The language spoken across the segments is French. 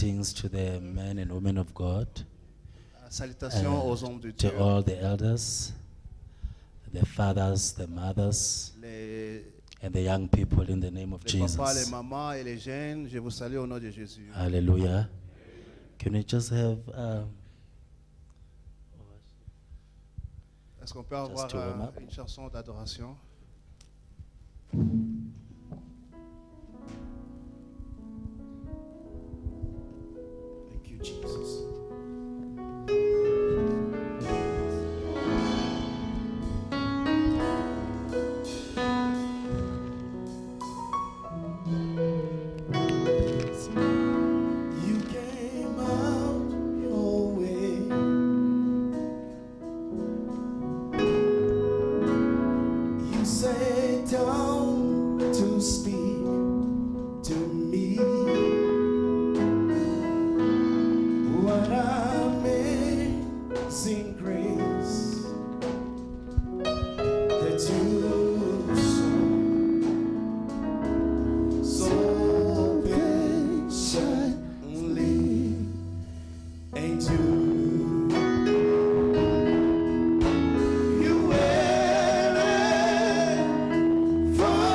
Greetings to the men and women of God, Salutations aux hommes de to Dieu, all the elders, the fathers, the mothers, les and the young people in the name of papas, les Jesus. mamans et les jeunes. Je vous salue au nom de Jésus. Hallelujah. Can we just have Est-ce qu'on peut avoir to warm up. une chanson d'adoration? Thank you, Jesus. You came out your way. You sat down to speak to me. What amazing grace that you so patiently into. You waited for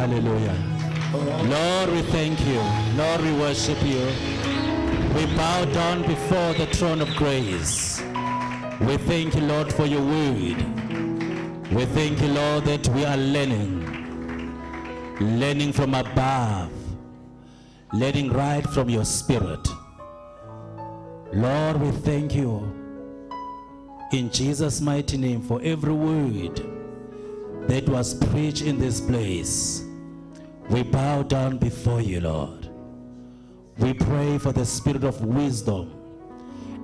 Hallelujah. Lord, we thank you. Lord, we worship you. We bow down before the throne of grace. We thank you, Lord, for your word. We thank you, Lord, that we are learning from above, learning right from your spirit. Lord, we thank you in Jesus' mighty name for every word that was preached in this place. We bow down before you, Lord. We pray for the spirit of wisdom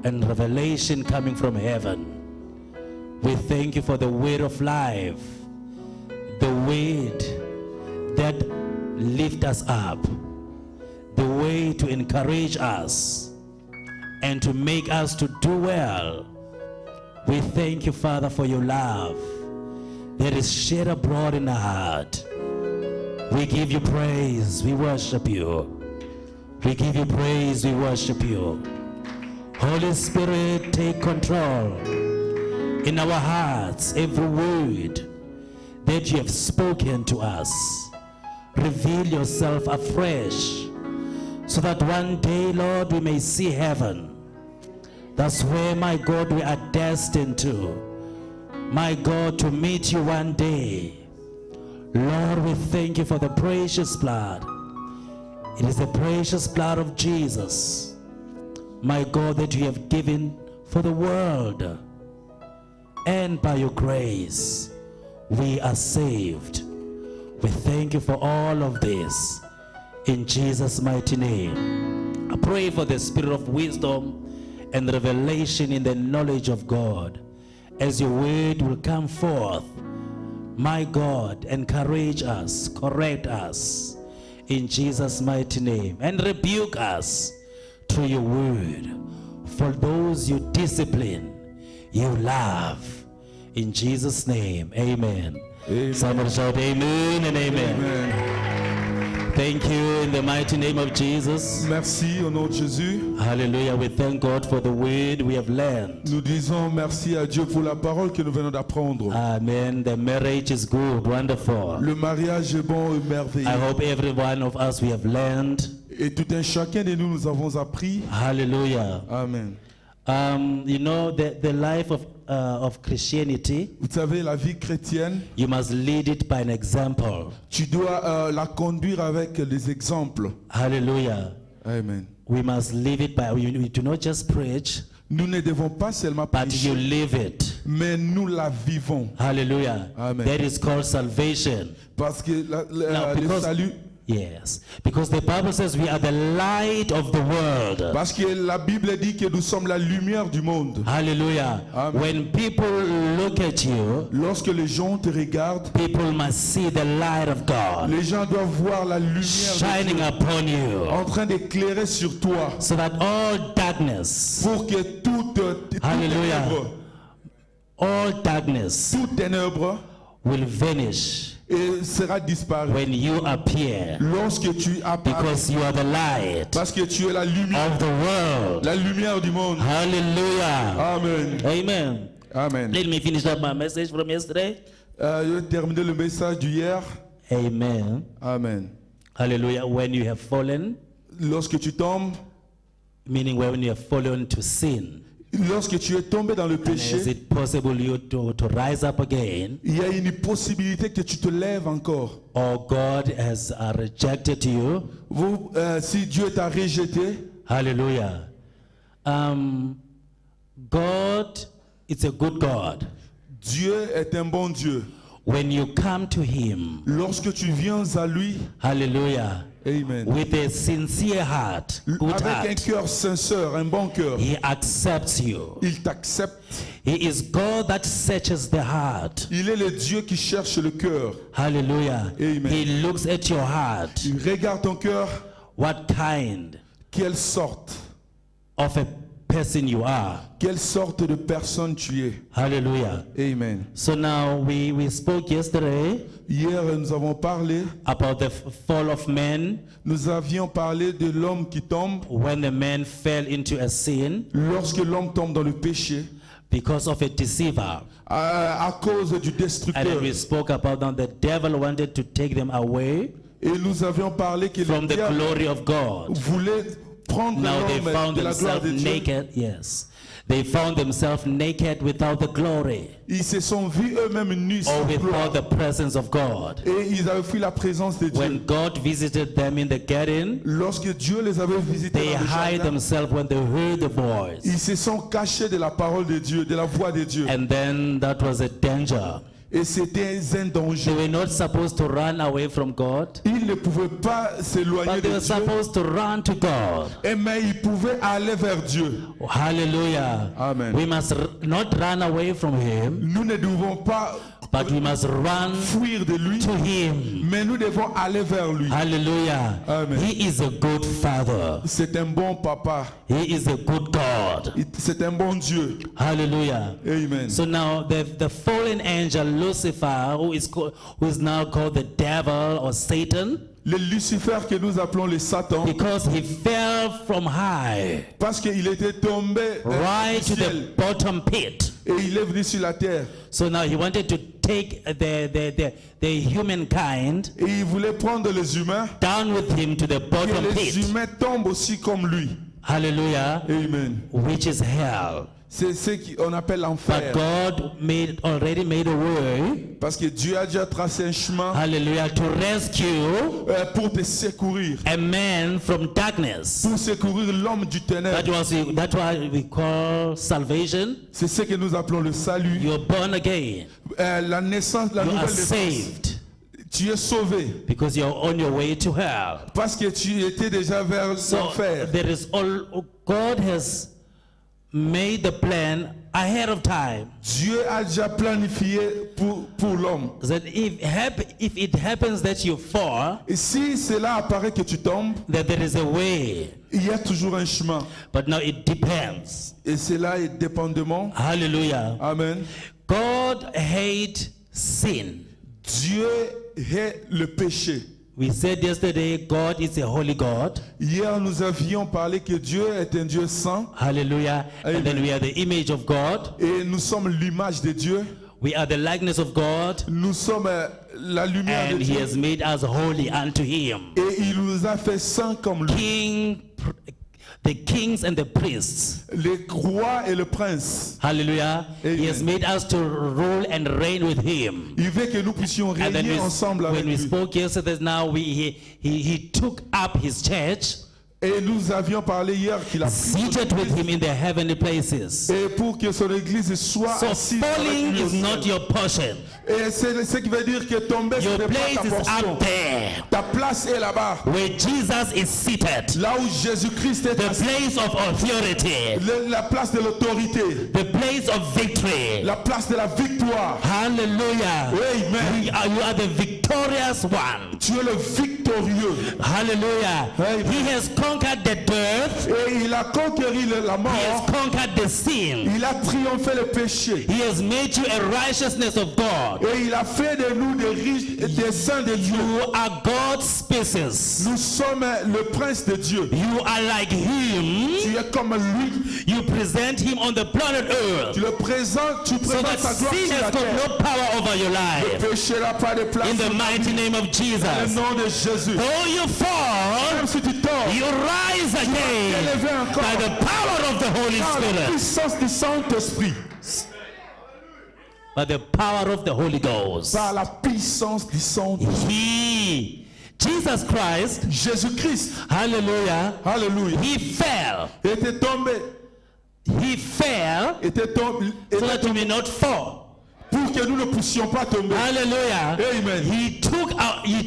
and revelation coming from heaven. We thank you for the word of life, the word that lifts us up, the way to encourage us and to make us to do well. We thank you, Father, for your love that is shed abroad in our heart. We give you praise, we worship you. We give you praise, we worship you. Holy Spirit, take control in our hearts, every word that you have spoken to us. Reveal yourself afresh so that one day, Lord, we may see heaven. That's where, my God, we are destined to. My God, to meet you one day. Lord, we thank you for the precious blood. It is the precious blood of Jesus, my God, that you have given for the world. And by your grace, we are saved. We thank you for all of this. In Jesus' mighty name, I pray for the spirit of wisdom and revelation in the knowledge of God, as your word will come forth. My God, encourage us, correct us in Jesus' mighty name, and rebuke us through your word. For those you discipline, you love. In Jesus' name, amen. Amen. Somebody shout amen and amen. Amen. Thank you in the mighty name of Jesus. Merci au nom de Jésus. Hallelujah. We thank God for the word we have learned. Nous disons merci à Dieu pour la parole que nous venons d'apprendre. Amen. The marriage is good, wonderful. Le mariage est bon et merveilleux. I hope every one of us we have learned. Et tout un chacun de nous, nous avons appris. Hallelujah. Amen. You know, the life of Christianity, Vous savez, la vie chrétienne, you must lead it by an example. tu dois la conduire avec les exemples. Hallelujah. Amen. We must live it by, we do not just preach, Nous ne devons pas seulement but you prêcher, live it. mais nous la vivons. Hallelujah. Amen. That is called salvation. Parce que Now, le because- salut, Yes. Because the Bible says we are the light of the world. parce que la Bible dit que nous sommes la lumière du monde. Hallelujah. Amen. When people look at you, Lorsque les gens te regardent, people must see the light of God les gens doivent voir la lumière de shining Dieu upon you, en train d'éclairer sur toi so that all darkness, pour que toute Hallelujah. ténèbres will vanish et sera disparu when you appear, lorsque tu apparais. because you are the light Parce que tu es la lumière, of the world. la lumière du monde. Hallelujah. Amen. Amen. Amen. Let me finish up my message from yesterday. Je vais terminer le message d'hier. Amen. Amen. Hallelujah. When you have fallen, Lorsque tu tombes, meaning when you have fallen to sin, lorsque tu es tombé dans le is péché, it possible you to rise up again, il y a une possibilité que tu te lèves encore. or God has rejected you? Si Dieu t'a rejeté, Hallelujah. God is a good God. Dieu est un bon Dieu. When you come to Him, Lorsque tu viens à lui, hallelujah, Amen. with a sincere heart, good Avec un heart, cœur sincère, un bon cœur, He accepts you. il t'accepte. He is God that searches the heart. Il est le Dieu qui cherche le cœur. Hallelujah. Amen. He looks at your heart. Il regarde ton cœur, What kind quelle sorte, of a person you are. quelle sorte de personne tu es. Hallelujah. Amen. So now we spoke yesterday Hier, nous avons parlé, about the fall of man, nous avions parlé de l'homme qui tombe. when the man fell into a sin Lorsque l'homme tombe dans le péché, because of a deceiver. à cause du And destructeur. then we spoke about that the devil wanted to take them away Et nous avions parlé que from le the diable glory of God. voulait prendre Now they l'homme found de la gloire themselves de Dieu. naked. Yes. They found themselves naked without the glory Ils se sont vus eux-mêmes nus or sans gloire. without the presence of God. Et ils avaient fui la présence de Dieu. When God visited them in the garden, Lorsque Dieu les avait visités they dans le hide jardin, themselves when they heard the voice. ils se sont cachés de la parole de Dieu, de la voix de Dieu. And then that was a danger. Et c'était un They danger. were not supposed to run away from God, Ils ne pouvaient pas s'éloigner but they de were Dieu, supposed to run to God. mais ils pouvaient aller vers Dieu. Hallelujah. Amen. We must not run away from Him, Nous ne devons pas but we must run fuir de lui, to Him. mais nous devons aller vers lui. Hallelujah. Amen. He is a good Father. C'est un bon papa. He is a good God. C'est un bon Dieu. Hallelujah. Amen. So now the fallen angel Lucifer, who is now called the devil or Satan, Le Lucifer que nous appelons le Satan, because he fell from high parce qu'il était tombé right du to the ciel bottom pit. et il est venu sur la terre. So now he wanted to take the humankind Et il voulait prendre les humains, down with him to the que bottom les pit. humains tombent aussi comme lui. Hallelujah. Amen. Which is hell. C'est ce qu'on appelle But l'enfer. God already made a way, Parce que Dieu a déjà tracé un chemin hallelujah, to rescue pour te secourir. a man from darkness. Pour secourir l'homme du ténèbre. That's what we call salvation. C'est ce que nous appelons le salut. You're born again. La naissance, la You nouvelle are naissance. saved Tu es sauvé. because you're on your way to hell. Parce que tu étais déjà vers So l'enfer. there is God has made the plan ahead of time. Dieu a déjà planifié pour l'homme. That if it happens that you fall, Et si cela apparaît que tu tombes, that there is a way. il y a toujours un chemin. But now it depends. Et cela est dépendamment. Hallelujah. Amen. God hates sin. Dieu hait le péché. We said yesterday, God is a holy God. Hier, nous avions parlé que Dieu est un Dieu saint. Hallelujah. And then we are the image of God. Et nous sommes l'image de Dieu. We are the likeness of God. Nous sommes la lumière de And He Dieu. has made us holy unto Him. Et il nous a fait saints comme lui. The kings and the priests. Les rois et le prince. Hallelujah. Amen. He has made us to rule and reign with Him. Il veut que nous puissions And then régner ensemble avec when we lui. spoke yesterday, now he took up His church, Et nous avions parlé hier qu'il a pris son seated with église, Him in the heavenly places. et pour que son église soit So assise avec falling lui au is not ciel. your portion. Et c'est ce qui veut dire que tomber, ce Your n'est pas place ta is portion. up there, Ta place est là-bas. where Jesus is seated. Là où Jésus-Christ est The assis. place of authority, La place de l'autorité. the place of victory. La place de la victoire. Hallelujah. Amen. You are the victorious one. Tu es le victorieux. Hallelujah. Amen. He has conquered the death. Et il a conquéri la He has mort. conquered the sin. Il a triomphé le péché. He has made you a righteousness of God. Et il a fait de nous des riches, des saints de Dieu. You are God's species. Nous sommes le prince de Dieu. You are like Him. Tu es comme lui. You present Him on the planet Earth. Tu le présentes, tu So présentes that sa gloire sin sur la has got terre. no power over your life. Le péché n'a pas de place. In the mighty name of Dans le Jesus. nom de Jésus. Though you fall, Même si tu tombes, you rise again élevé encore by the power of the Holy par la Spirit. puissance du Saint-Esprit. By the power of the Holy Ghost. Par la puissance du Saint-Esprit. Jesus Christ, Jésus-Christ, hallelujah, alléluia, He fell. était tombé, He fell était tombé, so that you may not fall. pour que nous ne puissions pas tomber. Hallelujah. Amen. He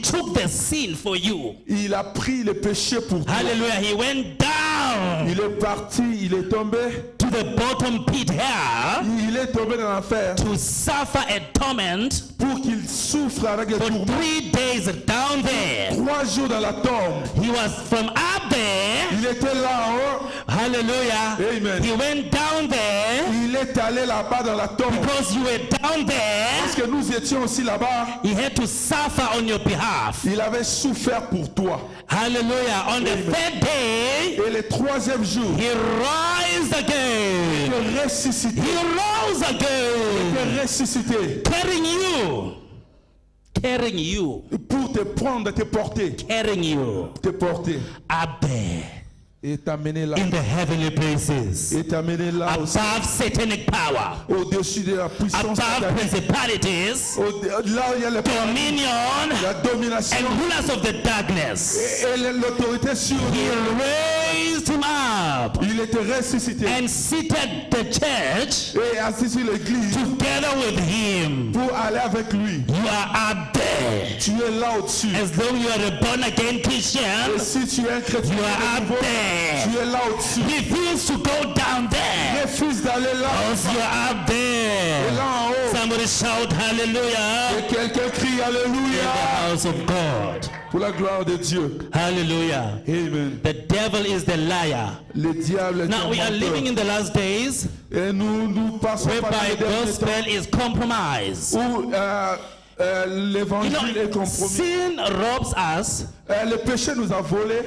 took the sin for you. Il a pris le péché pour toi. Hallelujah. He went down Il est parti, il est tombé, to the bottom pit here il est tombé dans l'enfer to suffer a torment pour qu'il souffre avec les for tourments. 3 days down there. 3 jours dans la tombe. He was from up there. Il était là-haut, Hallelujah. Amen. He went down there il est allé là-bas dans la tombe. because you were down there. Parce que nous étions aussi là-bas, He had to suffer on your behalf. il avait souffert pour toi. Hallelujah. On the third day, Et le 3e jour, he rose again. il est ressuscité. He rose again. Il est ressuscité Carrying you. Carrying you. pour te prendre, te porter, carrying you te porter up there et t'amener là, in the heavenly places, et t'amener là aussi, above satanic power, au-dessus de la puissance above satanique, principalities, là où il y a dominion, la domination and rulers of the darkness. et l'autorité sur He lui. raised him up Il était ressuscité and seated the church et assis sur l'église together with him. pour aller avec lui. You are up there. Tu es là au-dessus. As though you are a born again Et Christian, si tu es un chrétien you are de up nouveau, there. tu es là au-dessus. Refuse to go down there. Refuse d'aller là. Because you are up Et there. là en haut. Somebody shout hallelujah Et quelqu'un crie in the Alléluia house of God. pour la gloire de Dieu. Hallelujah. Amen. The devil is the liar. Le diable est Now un we are living menteur. in the last days Et nous passons par whereby les derniers temps gospel is compromised. où You l'évangile est know, compromis. sin robs us Le péché nous a volé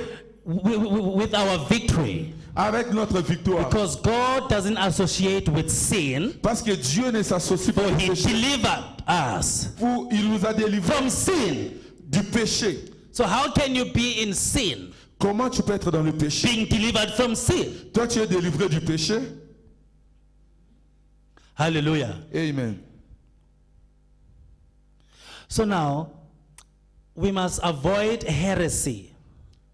with our victory. avec notre victoire. Because God doesn't associate with sin, Parce que Dieu ne s'associe pas for au He péché. delivered us Il nous a délivrés from sin. du péché. So how can you be in sin, Comment tu peux être dans le péché? being delivered from sin? Toi, tu es délivré du péché. Hallelujah. Amen. So now, we must avoid heresy,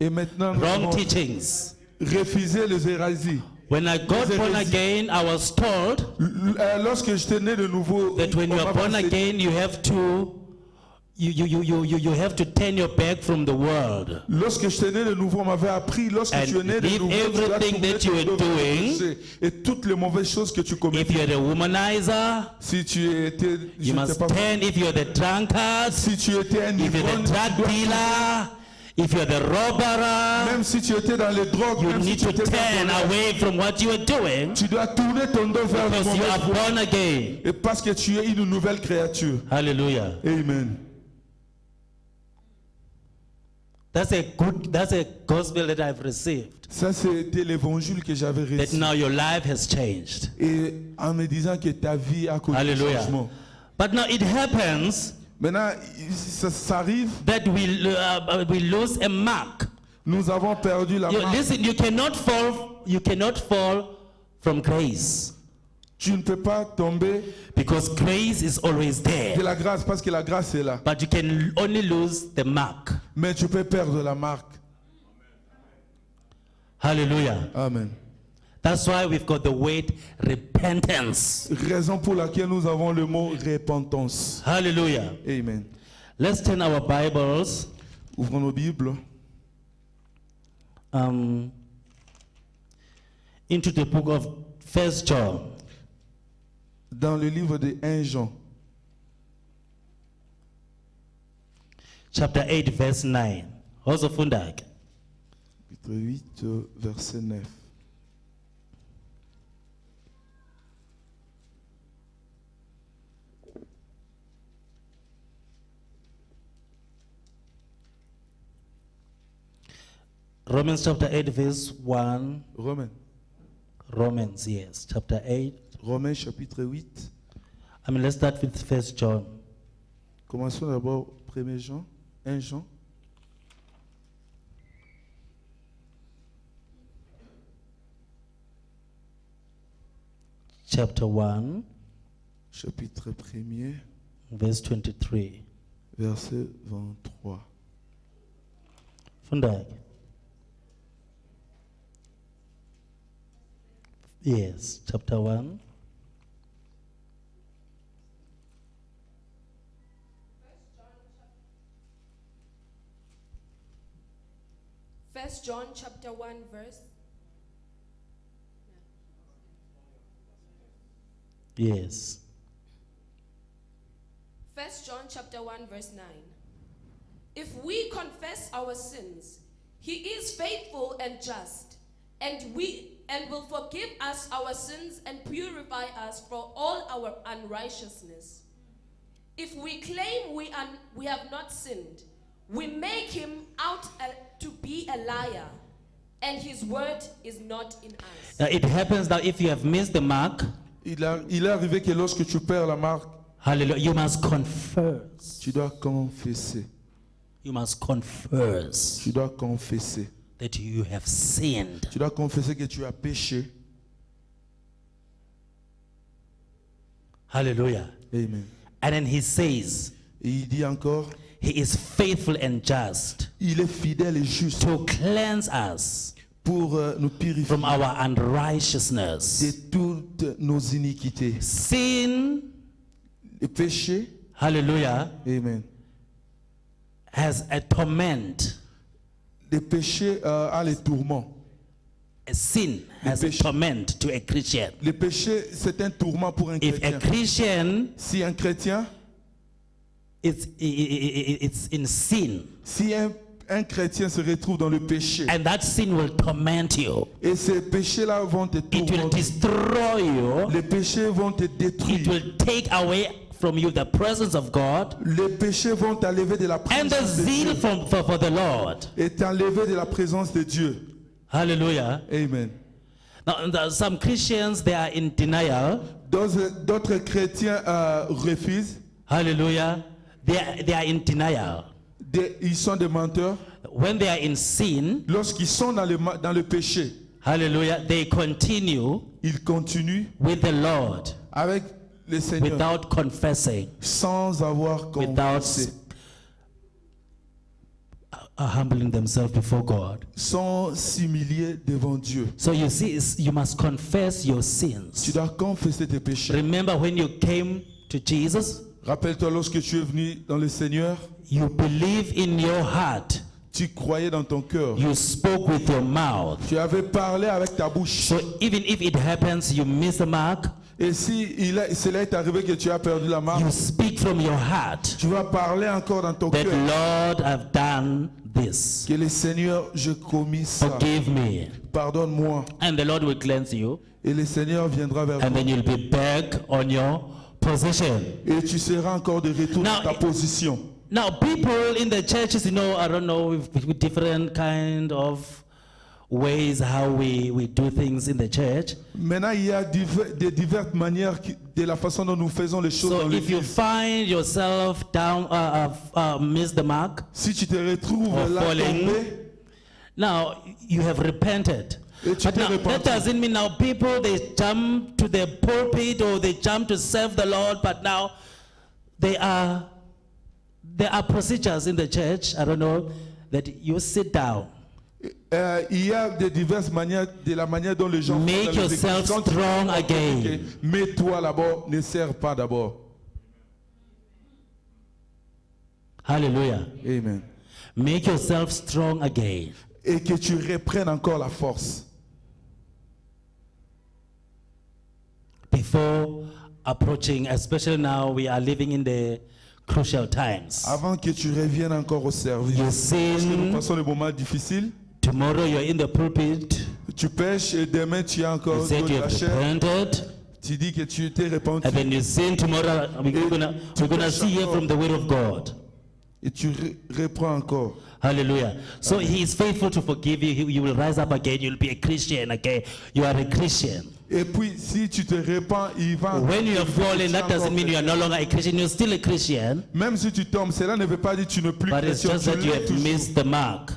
Et maintenant, nous wrong devons teachings. refuser les hérésies. When I got Les born hérésies. again, I was told Lorsque j'étais né de nouveau, that when you on are m'a born enseigné- again, you have to turn your back from the world. Lorsque j'étais né de nouveau, on m'avait appris, lorsque And tu es né de leave nouveau, tu dois everything tourner that you ton were dos vers le doing. péché. Et toutes les mauvaises choses que tu commets. If you are a womanizer, Si tu étais, je you ne sais must pas, turn. If you are the drunkard, si tu étais un if you're ivrogne, the drug dealer, if you're the robber, même si tu étais dans les drogues, you même si need tu to étais dans turn le- away from what you are doing tu dois tourner ton dos vers le because you are mauvais. born again. Et parce que tu es une nouvelle créature. Hallelujah. Amen. That's a gospel that I've received. Ça, c'était l'évangile que j'avais That reçu. now your life has changed. Et en me disant que ta vie a connu un Hallelujah. changement. But now it happens Maintenant, ça arrive, that we lose a mark. nous avons perdu la marque. Listen, you cannot fall from grace Tu ne peux pas tomber because grace is always de there. la grâce parce que la grâce est là. But you can only lose the mark. Mais tu peux perdre la marque. Hallelujah. Amen. That's why we've got the word repentance. Raison pour laquelle nous avons le mot repentance. Hallelujah. Amen. Let's turn our Bibles Ouvrons nos Bibles into the book of 1 John. dans le livre de 1 Jean, Chapter 8, verse 9. Hozofunda. chapitre 8, verset 9. Romans chapter 8, verse 1. Romans, yes. Chapter 8. Romains chapitre 8. Let's start with 1 John. Commençons d'abord 1 Jean, 1 Jean. Chapter 1, Chapitre 1er, verse 23. verset 23. Fundak. Yes, chapter 1. First John chapter 1 verse. Yes. First John chapter 1 verse 9. If we confess our sins, he is faithful and just, and will forgive us our sins and purify us for all our unrighteousness. If we claim we have not sinned, we make him out to be a liar, and his word is not in us. Now it happens that if you have missed the mark, Il est arrivé que lorsque tu perds la marque, hallelujah, you must confess. tu dois confesser. You must confess Tu dois confesser. that you have sinned. Tu dois confesser que tu as péché. Hallelujah. Amen. And then he says, Et il dit encore, he is faithful and just il est fidèle et juste to cleanse us pour nous purifier from our de unrighteousness. toutes nos iniquités. Sin, Le péché, hallelujah, amen. has a torment. Le péché a les tourments. A sin has a péché- torment to a Christian. Le péché, c'est un tourment pour un If a chrétien. Christian Si un chrétien, it's in sin, si un chrétien se retrouve dans le péché, and that sin will torment you. et ces péchés-là vont te It will tourmenter, destroy you. les péchés vont te It détruire, will take away from you the presence of God les péchés vont t'enlever de la and the présence de zeal Dieu for the Lord. et t'enlever de la présence de Dieu. Hallelujah. Amen. Now, some Christians, they are in denial. D'autres chrétiens refusent, Hallelujah. They are in denial. ils sont des menteurs. When they are in sin, Lorsqu'ils sont dans le péché, hallelujah, they continue ils continuent with the Lord avec le Seigneur without confessing, sans avoir without confessé, humbling themselves before God. sans s'humilier devant Dieu. So you see, you must confess your Tu sins. dois confesser tes péchés. Remember when you came to Jesus, Rappelle-toi lorsque tu es venu dans le Seigneur, you believe in your heart, tu croyais dans ton cœur. you spoke with your mouth. Tu avais parlé avec ta bouche. So even if it happens, you miss the mark, Et si cela est arrivé que tu as perdu la marque, you speak from your heart tu vas parler encore dans ton that, cœur. Lord, I've done this. Que le Seigneur, je commis ça. Forgive me. Pardonne-moi. And the Lord will cleanse you. Et le Seigneur viendra vers And toi. then you'll be back on your position. Et tu seras encore de retour Now, dans ta position. Now, people in the churches, I don't know, with different kind of ways how we do things in the church. Maintenant, il y a des diverses manières de la façon dont nous faisons les choses So dans if you l'église. find yourself down, miss the mark, Si tu te retrouves Or là falling. tombé, now you have repented. Et tu But t'es now, repenti. that doesn't mean now people, they jump to the pulpit or they jump to serve the Lord, but now there are procedures in the church, I don't know, that you sit down. il y a de diverses manières, de la manière dont les gens font Make dans les yourself églises. Quand tu strong fais again. ok, mets-toi d'abord, ne sers pas d'abord. Hallelujah. Amen. Make yourself strong again. Et que tu reprennes encore la force. Before approaching, especially now we are living in the crucial times. Avant que tu reviennes encore au service. You Parce que nous sin, passons des moments difficiles. tomorrow you're in the pulpit, Tu pêches et demain tu as encore you said de you la have chair. repented, Tu dis que tu t'es repenti. and then you sin tomorrow, we're gonna see here from the word of God. Et tu reprends encore. Hallelujah. So he is faithful to forgive you. You will rise up again. You'll be a Christian again. You are a Christian. Et puis si tu te repens, il va. When you have fallen, that doesn't mean you are no longer a Christian. You're still a Christian, Même si tu tombes, cela ne veut pas dire que tu n'es plus but it's chrétien. just Tu that you l'es have toujours. missed the mark.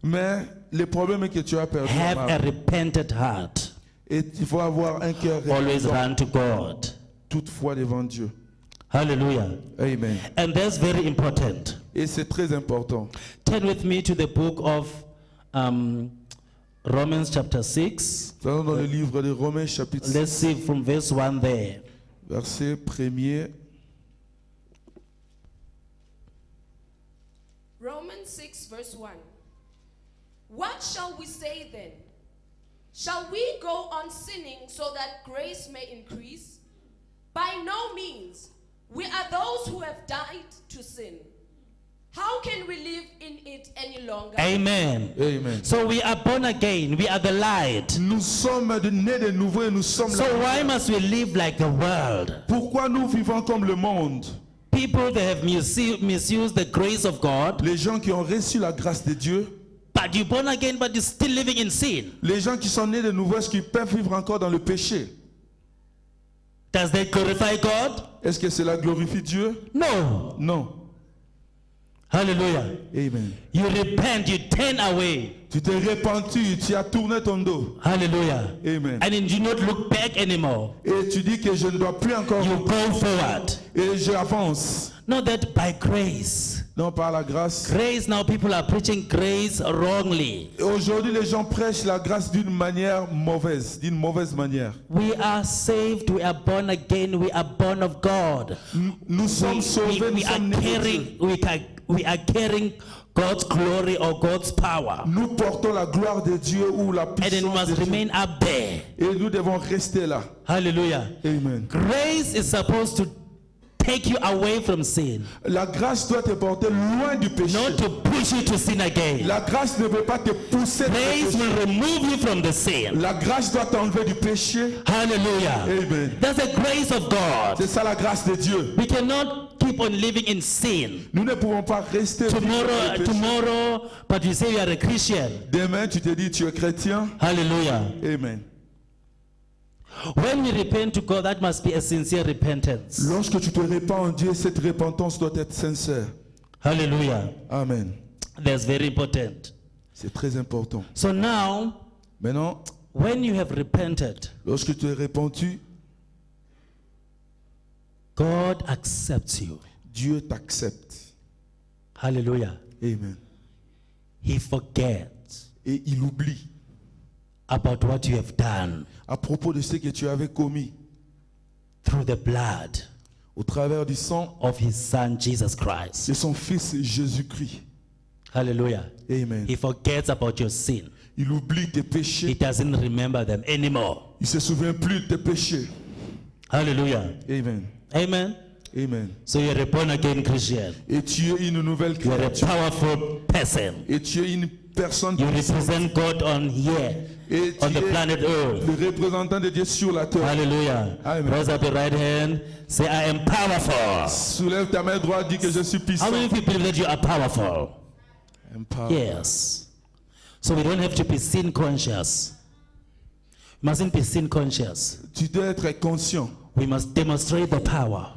Mais le problème est que tu as perdu la Have a marque. repentant heart. Et il faut avoir un cœur Always repentant, run to God. toutefois devant Dieu. Hallelujah. Amen. And that's very important. Et c'est très important. Turn with me to the book of Romans chapter 6. Nous allons dans le livre de Romains chapitre 6, Let's see from verse 1 there. verset 1er. Romans 6, verse 1. What shall we say then? Shall we go on sinning so that grace may increase? By no means. We are those who have died to sin. How can we live in it any longer? Amen. Amen. So we are born again. We are the light. Nous sommes nés de nouveau et nous sommes So la why must we live like the world? Pourquoi nous vivons comme le monde? People that have misused the grace of God, Les gens qui ont reçu la grâce de Dieu, but you're born again, but you're still living in sin. les gens qui sont nés de nouveau, est-ce qu'ils peuvent vivre encore dans le péché? Does that glorify God? Est-ce que cela glorifie Dieu? No. Non. Hallelujah. Amen. You repent, you turn away. Tu t'es repenti, tu as tourné ton dos. Hallelujah. Amen. And you do not look back anymore. Et tu dis que je ne dois plus encore You go forward. et j'avance. Not that by grace. Non, par la grâce. Grace, now people are preaching grace wrongly. Et aujourd'hui, les gens prêchent la grâce d'une manière mauvaise, manière. We are saved, we are born again, we are born of God. Nous sommes sauvés, nous we are sommes nés de Dieu. carrying, we are carrying God's glory or God's power. Nous portons la gloire de Dieu ou la And it puissance must de Dieu. remain up there. Et nous devons rester là. Hallelujah. Amen. Grace is supposed to take you away from sin, La grâce doit te porter loin du péché. not to push you to sin again. La grâce ne veut pas te pousser dans le Grace péché. will remove you from the sin. La grâce doit t'enlever du péché. Hallelujah. Amen. That's the grace of God. C'est ça la grâce de Dieu. We cannot keep on living in sin. Nous ne pouvons pas rester vivre dans le péché. Tomorrow, but you say you are a Christian. Demain, tu te dis tu es chrétien. Hallelujah. Amen. When we repent to God, that must be a sincere repentance. Lorsque tu te répands en Dieu, cette repentance doit être sincère. Hallelujah. Amen. That's very important. C'est très important. So now, Maintenant, when you have repented, lorsque tu es repenti, God accepts you. Dieu t'accepte. Hallelujah. Amen. He forgets Et il oublie about what you have done à propos de ce que tu avais commis through the blood au travers du sang of his son Jesus Christ. de son Fils Jésus-Christ. Hallelujah. Amen. He forgets about your sin. Il oublie tes He péchés. doesn't remember them anymore. Il ne se souvient plus de tes péchés. Hallelujah. Amen. Amen. Amen. So you're a born again Christian. Et tu es une nouvelle You are a créature. powerful person. Et tu es une personne You represent God on here, et tu on the es planet Earth. le représentant de Dieu sur la terre. Hallelujah. Amen. Raise up your right hand. Say, I am powerful. Soulève ta main droite, dis que je suis How puissant. many of you believe that you are powerful? Empower. Yes. So we don't have to be sin conscious. We mustn't be sin conscious. Tu dois être conscient We must demonstrate the power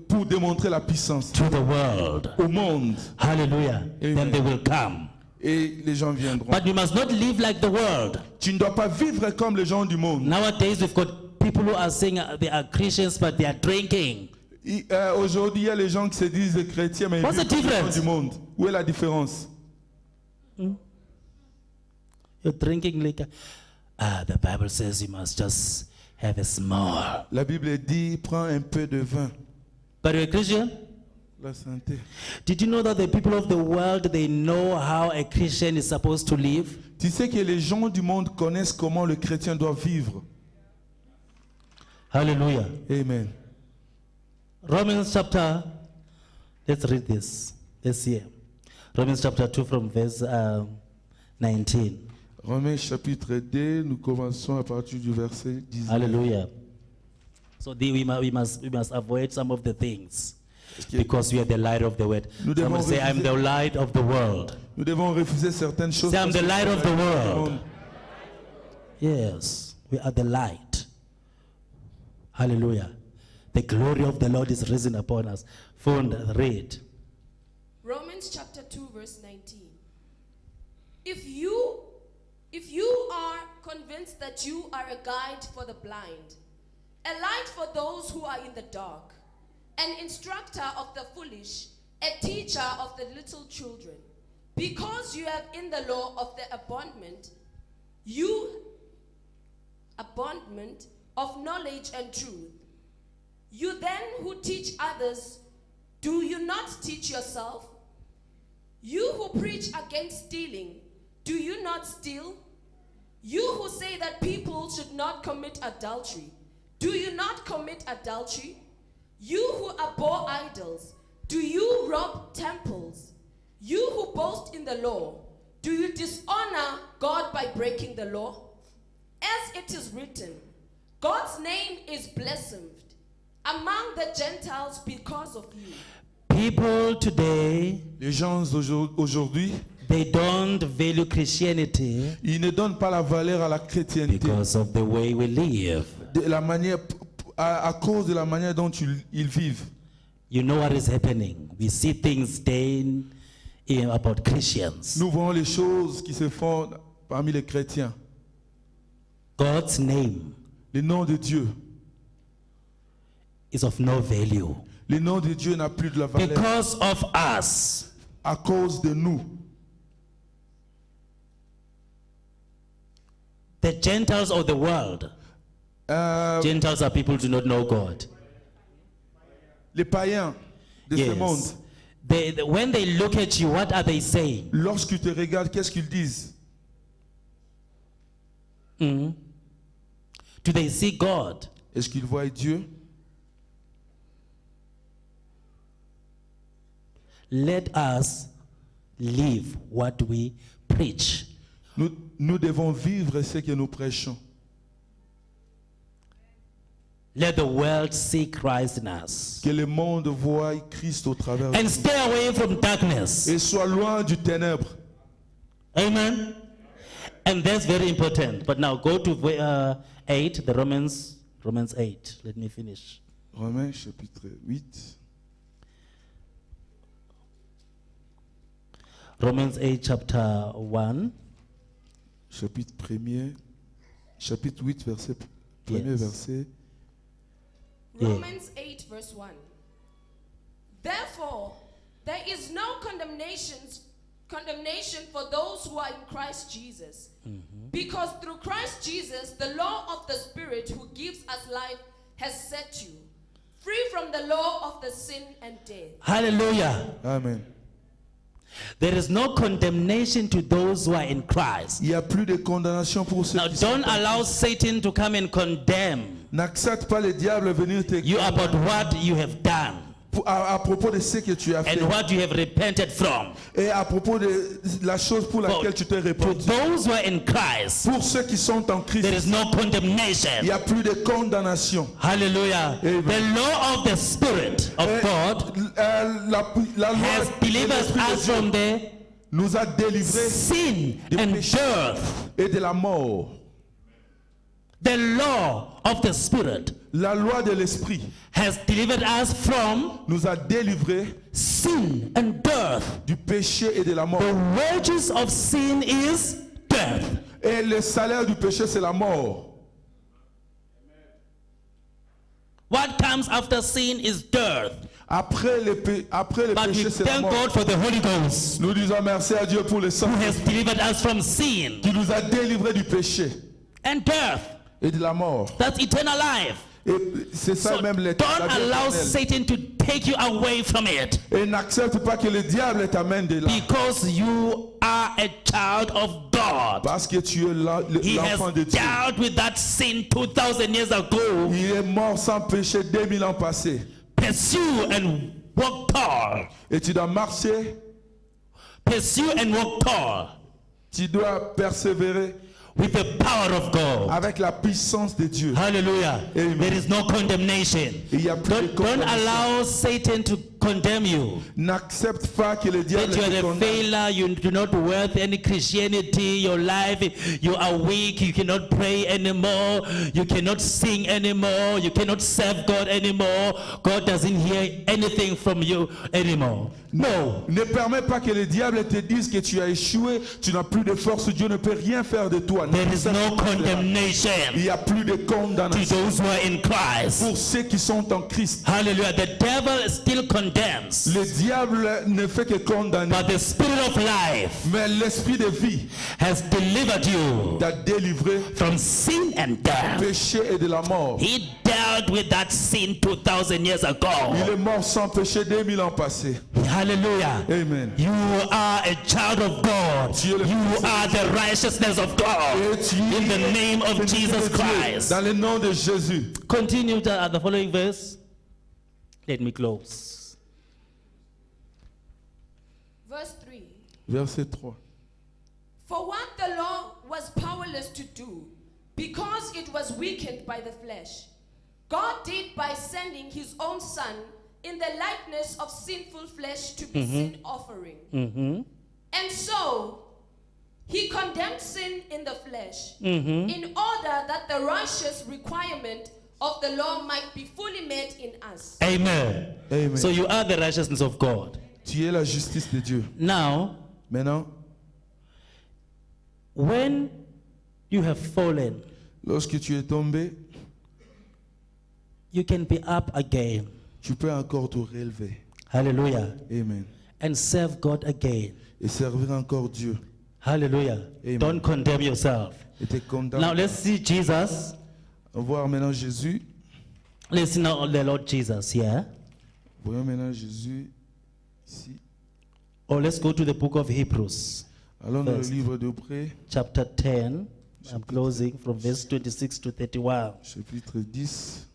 pour démontrer la puissance to the world. au monde. Hallelujah. Amen. Then they will come. Et les gens viendront. But we must not live like the world. Tu ne dois pas vivre comme les gens du monde. Nowadays we've got people who are saying they are Christians but they are drinking. Aujourd'hui, il y a les gens qui se disent chrétiens, mais ils What's vivent the comme les gens difference? du monde. Où est la différence? You're drinking liquor. The Bible says you must just have a small. La Bible dit, prends un peu de vin. But you're a Christian? La santé. Did you know that the people of the world, they know how a Christian is supposed to live? Tu sais que les gens du monde connaissent comment le chrétien doit vivre. Hallelujah. Amen. Romans chapter, let's read this year. Romans chapter 2 from verse 19. Romains chapitre 2, nous commençons à partir du verset 19. Hallelujah. So we must avoid some of the things because we are the light of the world. Nous devons Someone say, I'm the refuser- light of the world. Nous devons refuser certaines choses. Say, I'm parce the que light of nous the sommes world. du monde. Yes, we are the light. Hallelujah. The glory of the Lord is risen upon us. Phone, read. Romans chapter 2 verse 19. If you are convinced that you are a guide for the blind, a light for those who are in the dark, an instructor of the foolish, a teacher of the little children, because you have in the law of the abandonment of knowledge and truth, you then who teach others, do you not teach yourself? You who preach against stealing, do you not steal? You who say that people should not commit adultery, do you not commit adultery? You who abhor idols, do you rob temples? You who boast in the law, do you dishonor God by breaking the law? As it is written, God's name is blasphemed among the Gentiles because of you. People today, Les gens aujourd'hui, they don't value Christianity ils ne donnent pas la valeur à la chrétienté because of the way we live. de la manière, à cause de la manière dont ils vivent. You know what is happening. We see things day in about Christians. Nous voyons les choses qui se font parmi les chrétiens. God's name Le nom de Dieu. is of no value Le nom de Dieu n'a plus de la valeur because of us. à cause de nous. The Gentiles of the world. Gentiles are people who do not know God. Les païens de ce monde, Yes. When they look at you, what are they saying? lorsqu'ils te regardent, qu'est-ce qu'ils disent? Do they see God? Est-ce qu'ils voient Dieu? Let us live what we preach. Nous devons vivre ce que nous prêchons. Let the world see Christ in us. Que le monde voie Christ au travers de And nous. stay away from darkness. Et soit loin du ténèbre. Amen. And that's very important. But now go to 8, the Romans 8. Let me finish. Romains chapitre 8. Romans 8, chapter 1. Chapitre 1er. Chapitre 8, verset 1er Yes. verset. Romans 8, verse 1. Therefore, there is no condemnation for those who are in Christ Jesus. Because through Christ Jesus, the law of the Spirit who gives us life has set you free from the law of the sin and death. Hallelujah. Amen. There is no condemnation to those who are in Christ. Il n'y a plus de condamnation pour ceux Now qui sont don't en allow Christ. Satan to come and condemn N'accepte pas le diable venir te you about what you have done à propos de ce que tu as fait and what you have repented from. et à propos de la chose pour laquelle tu t'es To répandu. those who are in Christ, Pour ceux qui sont en there Christ, is no il n'y condemnation. a plus de condamnation. Hallelujah. Amen. The law of the Spirit of Et, God la loi has de delivered l'Esprit de us Dieu from the nous a délivrés sin du and péché death. et de la mort. The law of the Spirit La loi de l'Esprit has delivered us from nous a délivrés sin and death. du péché et de la mort. The wages of sin is death. Et le salaire du péché, c'est la mort. What comes after sin is death. Après le But we péché, c'est la thank mort. God for the Holy Ghost Nous disons merci à Dieu pour le sang who has delivered us from sin qui nous a délivrés du péché and death. et de la mort. That's eternal life. Et c'est ça So même la don't vie allow éternelle. Satan to take you away from it Et n'accepte pas que le diable t'amène de là. because you are a child of God. Parce que tu es He has l'enfant de Dieu. dealt with that sin 2,000 years ago. Il est mort sans péché 2000 ans passés. Pursue and walk tall. Et tu dois marcher, Pursue and walk tall tu dois persévérer with the power of God. avec la puissance de Dieu. Hallelujah. Amen. There is no condemnation. Il y a plus de Don't condamnation. allow Satan to condemn you. N'accepte pas que le diable That you te are a condamne. failure, you do not worth any Christianity, your life, you are weak, you cannot pray anymore, you cannot sing anymore, you cannot serve God anymore. God doesn't hear anything from you anymore. No. Ne permets pas que le diable te dise que tu as échoué, tu n'as plus de force, Dieu ne peut rien faire de toi. There is no condemnation Il n'y a plus de to condamnation those who are in Christ. pour ceux qui sont en Christ. Hallelujah. The devil still condemns, Le diable ne fait que condamner, but the spirit of life mais l'esprit de vie has delivered you t'a délivré from sin and du death. péché et de la mort. He dealt with that sin 2,000 years Il ago. est mort sans péché 2000 ans passés. Hallelujah. Amen. You are a child of God. Tu es le You fils de are the righteousness of God. Et tu In the name of es Jesus de Dieu, Christ. dans le nom de Jésus. Continue at the following verse. Let me close. Verse 3. Verset 3. For what the law was powerless to do, because it was weakened by the flesh, God did by sending his own Son in the likeness of sinful flesh to be sin offering. And so, he condemned sin in the flesh, in order that the righteous requirement of the law might be fully met in us. Amen. Amen. So you are the righteousness of God. Tu es la justice de Dieu. Now, Maintenant, when you have fallen, lorsque tu es tombé, you can be up again. tu peux encore te relever. Hallelujah. Amen. And serve God again. Et servir encore Dieu. Hallelujah. Amen. Don't condemn yourself. Et te condamner. Now let's see Jesus. Voir maintenant Jésus. Let's see now the Lord Jesus here. Voyons maintenant Jésus ici. Or let's go to the book of Hebrews, Allons dans le First. livre d'Hébreux, chapter 10. I'm closing from verse 26 to 31. chapitre 10.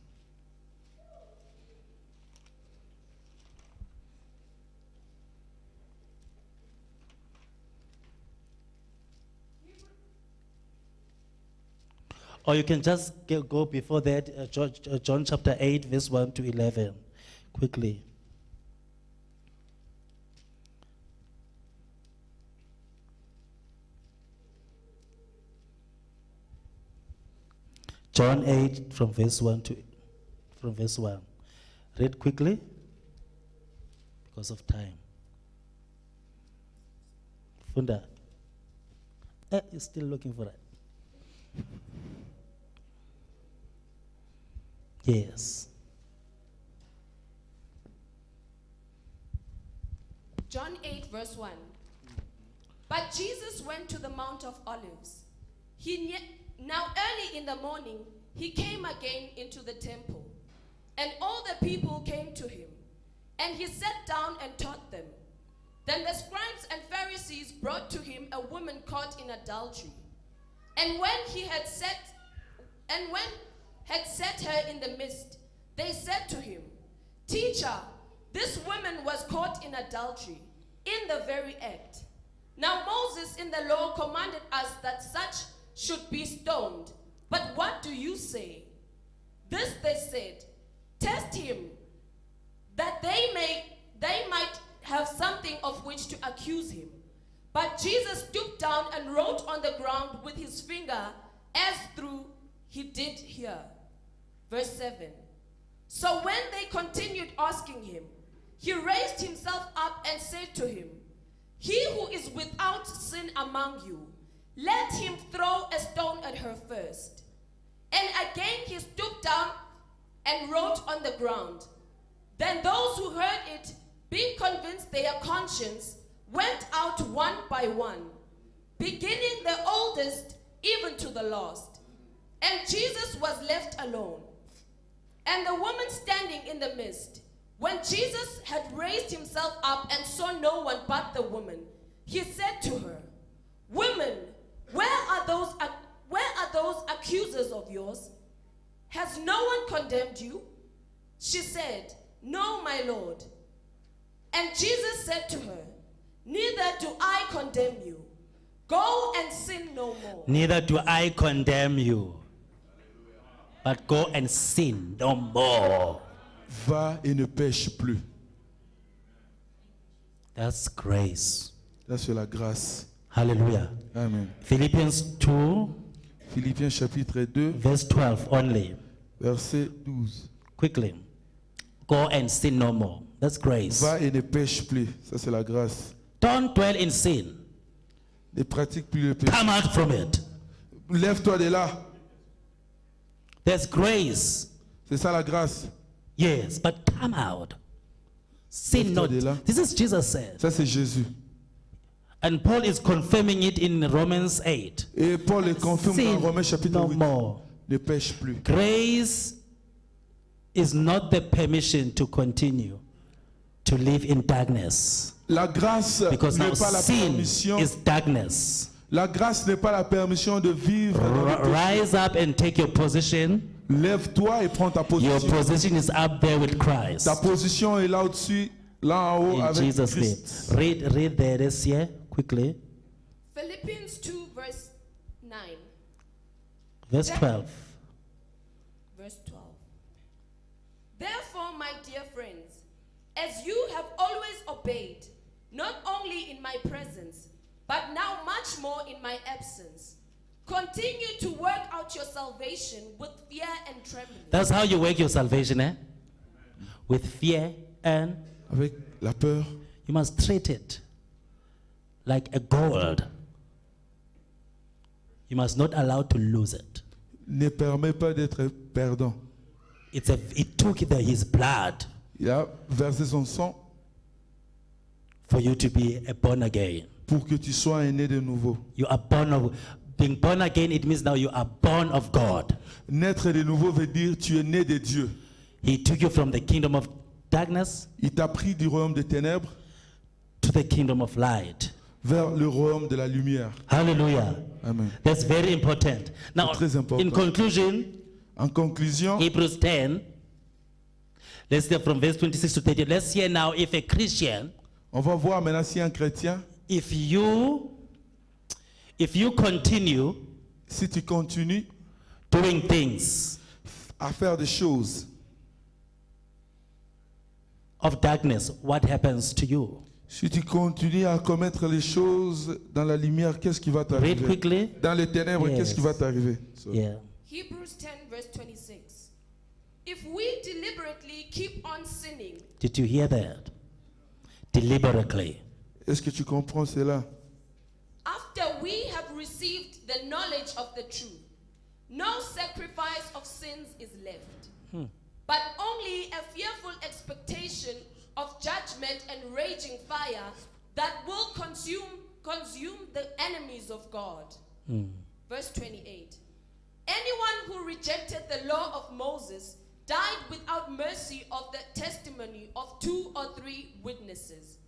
Or you can just go before that, John chapter 8, verse 1 to 11, quickly. John 8 from verse 1. Read quickly because of time. Funda. You're still looking for it. Yes. John 8, verse 1. But Jesus went to the Mount of Olives. Now early in the morning, he came again into the temple, and all the people came to him, and he sat down and taught them. Then the scribes and Pharisees brought to him a woman caught in adultery. And when had set her in the midst, they said to him, Teacher, this woman was caught in adultery, in the very act. Now Moses in the law commanded us that such should be stoned. But what do you say? This they said, test him, that they might have something of which to accuse him. But Jesus stooped down and wrote on the ground with his finger, as through he did here. Verse 7. So when they continued asking him, he raised himself up and said to him, He who is without sin among you, let him throw a stone at her first. And again he stooped down and wrote on the ground. Then those who heard it, being convinced their conscience, went out one by one, beginning the oldest even to the last. And Jesus was left alone, and the woman standing in the midst. When Jesus had raised himself up and saw no one but the woman, he said to her, Woman, where are those accusers of yours? Has no one condemned you? She said, No, my Lord. And Jesus said to her, Neither do I condemn you. Go and sin no more. Neither do I condemn you, but go and sin no more. Va et ne pêche plus. That's grace. Là, c'est la grâce. Hallelujah. Amen. Philippians 2, Philippiens chapitre 2, verse 12 only. verset 12. Quickly. Go and sin no more. That's grace. Va et ne pêche plus. Ça, c'est la grâce. Don't dwell in sin. Ne pratique plus le péché. Come out from it. Lève-toi de là. There's grace. C'est ça la grâce. Yes, but come out. Sin Lève-toi not. de là. This is Jesus said. Ça, c'est Jésus. And Paul is confirming it in Romans 8. Et Paul le confirme dans Sin Romains chapitre no 8. more. Ne pêche plus. Grace is not the permission to continue to live in darkness. La grâce Because now n'est pas la sin permission. is darkness. La grâce n'est pas la permission de vivre dans le péché. Rise up and take your position. Lève-toi et prends ta Your position. position is up there with Christ. Ta position est là au-dessus, là en haut In avec Jesus' Christ. name. Read the rest here quickly. Philippians 2, verse 9. Verse 12. Verse 12. Therefore, my dear friends, as you have always obeyed, not only in my presence, but now much more in my absence, continue to work out your salvation with fear and trembling. That's how you work your salvation, eh? With fear and Avec la peur. You must treat it like a gold. You must not allow to lose it. Ne permet pas d'être perdant. It took his blood Il a versé son sang for you to be a born again. pour que tu sois un né de nouveau. You are being born again, it means now you are born of God. Naître de nouveau veut dire tu es né de Dieu. He took you from the kingdom of darkness Il t'a pris du royaume des ténèbres to the kingdom of light. vers le royaume de la lumière. Hallelujah. Amen. That's very important. Now, C'est très important. in conclusion, En conclusion, Hebrews 10, let's see from verse 26 to 30. Let's hear now if a Christian, on va voir maintenant si un chrétien, if you continue si tu continues doing things à faire des choses of darkness, what happens to you? si tu continues à commettre les choses dans la lumière, qu'est-ce qui va Read t'arriver? quickly. Dans les ténèbres, Yes. qu'est-ce qui va t'arriver? Yeah. Hebrews 10, verse 26. If we deliberately keep on sinning, Did you hear that? Deliberately. Est-ce que tu comprends cela? after we have received the knowledge of the truth, no sacrifice of sins is left, but only a fearful expectation of judgment and raging fire that will consume the enemies of God. Verse 28. Anyone who rejected the law of Moses died without mercy of the testimony of 2 or 3 witnesses.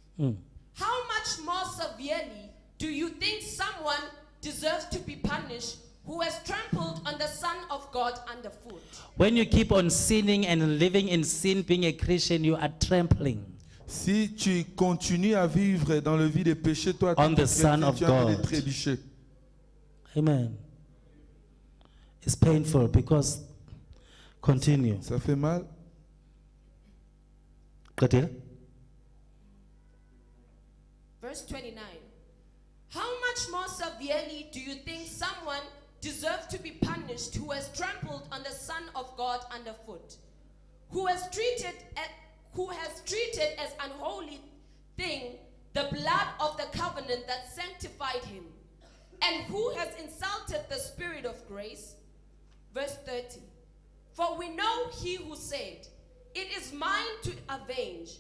How much more severely do you think someone deserves to be punished who has trampled on the Son of God underfoot? When you keep on sinning and living in sin, being a Christian, you are trampling Si tu continues à vivre dans le vie des péchés, toi, On tu the Son of es en train de God. trébucher. Amen. It's painful because, continue. Ça fait mal. Continue. Verse 29. How much more severely do you think someone deserves to be punished who has trampled on the Son of God underfoot, who has treated as unholy thing the blood of the covenant that sanctified him, and who has insulted the Spirit of grace? Verse 30. For we know he who said, "It is mine to avenge,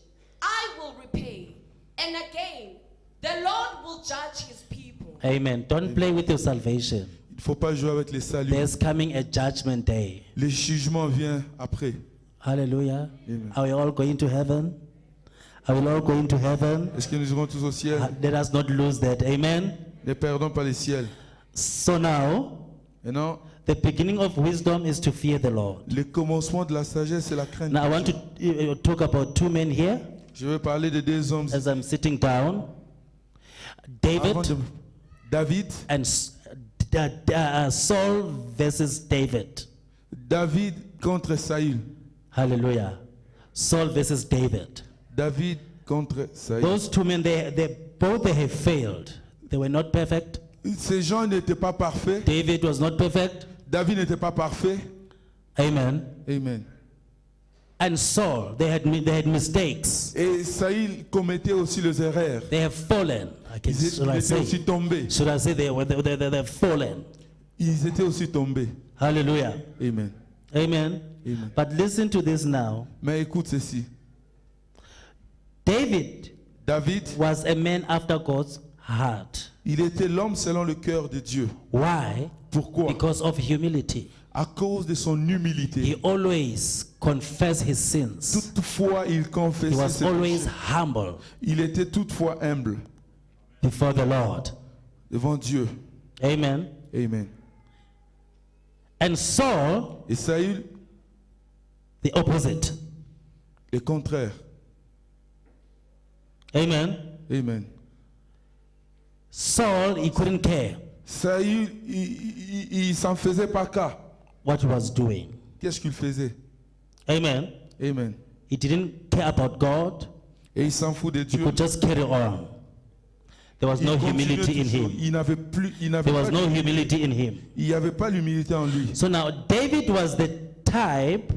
I will repay," and again, the Lord will judge his people. Amen. Don't play with your salvation. Il ne faut pas jouer avec les saluts. There's coming a judgment day. Le jugement vient après. Hallelujah. Amen. Are we all going to heaven? Are we all going to heaven? Est-ce que nous irons tous au ciel? Let us not lose that. Amen. Ne perdons pas le ciel. So now, Et non, the beginning of wisdom is to fear the Lord. le commencement de la sagesse, c'est la crainte. Now I de want Dieu. to talk about 2 men here Je vais parler de 2 hommes. as I'm sitting down. Avant David de- David, and Saul versus David. David contre Saül. Hallelujah. Saul versus David. David contre Saül. Those 2 men, they both have failed. They were not perfect. Ces gens n'étaient pas parfaits. David was not perfect. David n'était pas parfait. Amen. Amen. And Saul, they had mistakes. Et Saül commettait aussi les erreurs. They have fallen. Ils étaient aussi tombés. Should I say they've fallen? Ils étaient aussi tombés. Hallelujah. Amen. Amen. Amen. But listen to this now. Mais écoute ceci. David David, was a man after God's heart. il était l'homme selon le cœur de Dieu. Why? Pourquoi? Because of humility. À cause de son humilité. He always confessed his sins. Toutefois, il He confessait was ses always péchés. humble Il était toutefois humble before the Lord. devant Dieu. Amen. Amen. And Saul, Et Saül, the opposite. le contraire. Amen. Amen. Saul, he couldn't care Saül, il s'en faisait pas cas. what he was doing. Qu'est-ce qu'il faisait? Amen. Amen. He didn't care about God. Et il s'en fout de He Dieu. could just carry on. There was Il no continuait humility in toujours. him. Il n'avait plus, There was no humility in him. il n'y avait pas l'humilité en lui. So now David was the type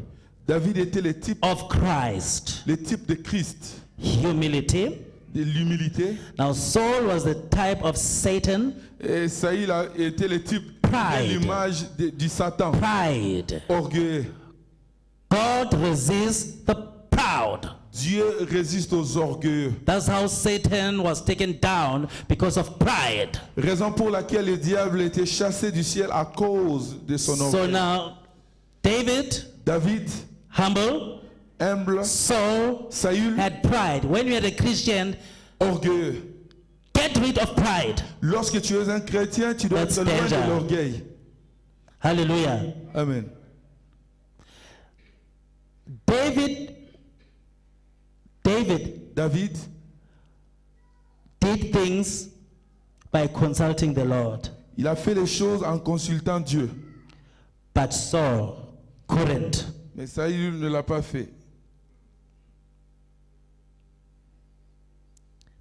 David était le type of Christ. de Christ. Humility, de l'humilité. Now, Saul was the type of Satan, Et Saül a été le type Pride. de l'image du Satan. pride. Orgueilleux. God resists the proud. Dieu résiste aux orgueilleux. That's how Satan was taken down because of pride. Raison pour laquelle le diable était chassé du ciel à cause de son So orgueil. now, David, David, humble, humble, Saul Saül, had pride. When you are a Christian, orgueilleux. get rid of pride. Lorsque tu es un chrétien, tu dois That's être loin danger. de l'orgueil. Hallelujah. Amen. David did things by consulting the Lord, Il a fait les choses en consultant Dieu. but Saul couldn't. Mais Saül ne l'a pas fait.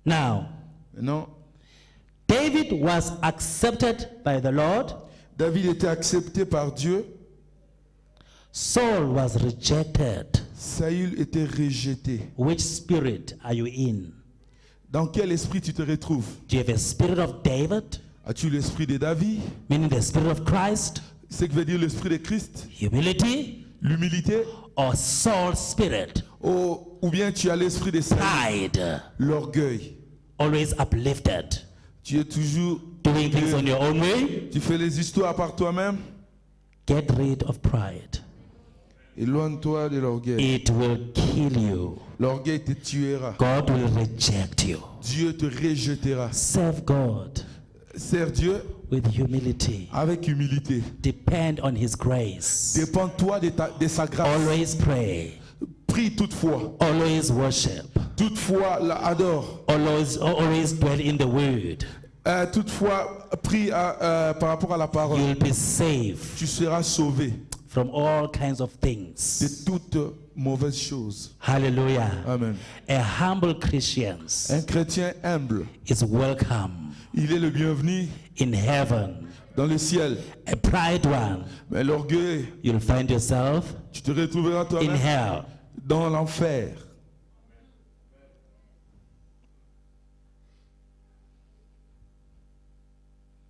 Now, Non. David was accepted by the Lord. David était accepté par Dieu. Saul was rejected. Saül était rejeté. Which spirit are you in? Dans quel esprit tu te retrouves? Do you have a spirit of David, As-tu l'esprit de David? meaning the spirit of Christ, C'est que veut dire l'esprit de Christ? humility, L'humilité? or Saul's spirit, Ou bien tu as l'esprit de Saül? pride, L'orgueil. always uplifted, Tu es toujours doing things on your own way? Tu fais les histoires par toi-même. Get rid of pride. Éloigne-toi de l'orgueil. It will kill you. L'orgueil te tuera. God will reject you. Dieu te rejettera. Serve God Sers Dieu with humility. avec humilité. Depend on His grace. Dépends-toi de sa grâce. Always pray. Prie toutefois. Always worship. Toutefois, adore. Always dwell in the Word. Toutefois, prie par rapport à la parole. You'll be saved Tu seras sauvé from all kinds of de things. toutes mauvaises choses. Hallelujah. Amen. A humble Christian Un chrétien humble, is welcome il est le bienvenu in heaven. dans le ciel. A pride one, Mais l'orgueil, you'll find yourself tu te retrouveras in toi-même hell. dans l'enfer.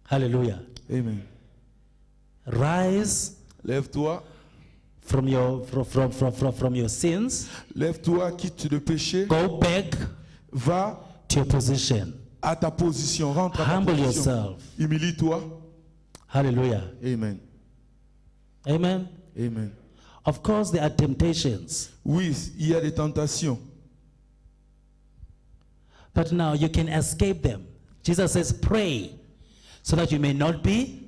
Hallelujah. Amen. Rise Lève-toi, from your sins. lève-toi, quitte le péché, Go back va to your position. à ta position, rentre à ta Humble position. yourself. Humilie-toi. Hallelujah. Amen. Amen. Amen. Of course, there are temptations, Oui, il y a des tentations, but now you can escape them. Jesus says, pray so that you may not be.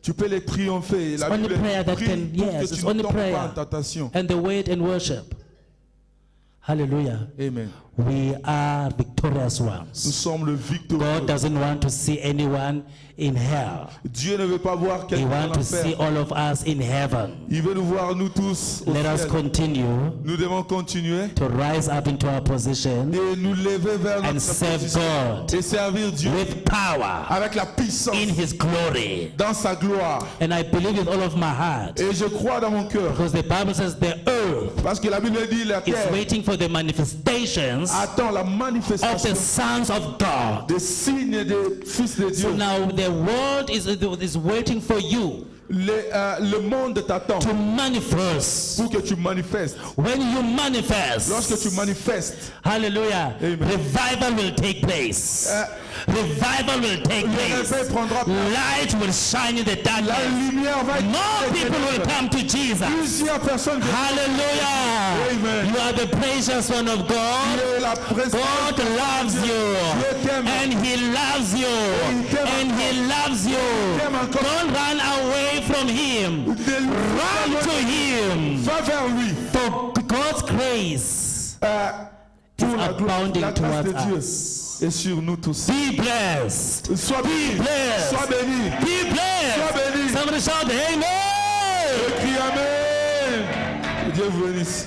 tu peux les triompher. La only Bible prayer that prie can- pour yes, que it's tu ne only tombes prayer. pas en tentation. And the wait and worship. Hallelujah. Amen. We are victorious Nous ones. sommes le victorieux. God doesn't want to see anyone in hell. Dieu ne veut pas voir He quelqu'un en wants to see enfer. all of us in heaven. Il veut nous voir nous tous au Let us ciel. continue Nous devons continuer to rise up into our position et nous lever vers and notre serve position God et servir Dieu with power avec la puissance in His glory. dans sa gloire. And I believe with all of my heart, Et je crois dans mon cœur, because the Bible says the earth parce que la Bible dit la is terre waiting for the manifestations attend la of manifestation the sons of God. des signes des fils de So Dieu. now the world is waiting for you Le monde t'attend to manifest. pour que tu manifestes. When you manifest, Lorsque tu manifestes, hallelujah, Amen. revival will take place. Revival will take le place. réveil prendra place. Light will shine in the La darkness. lumière va More être people will come to Jesus. Plusieurs personnes viennent. Hallelujah. Amen. You are the precious one of Tu God. es la précieuse. God loves you. Dieu t'aime. And He loves you. il t'aime And He loves you. t'aime encore. Don't run away from Him. Run to Him. Va vers lui. For God's grace Pour la gloire, abounding la grâce de towards Dieu us. est sur nous tous. Be blessed. Sois béni. blessed. Sois béni. Be blessed. Sois béni. Somebody shout Amen. Crie Amen. Que Dieu vous bénisse.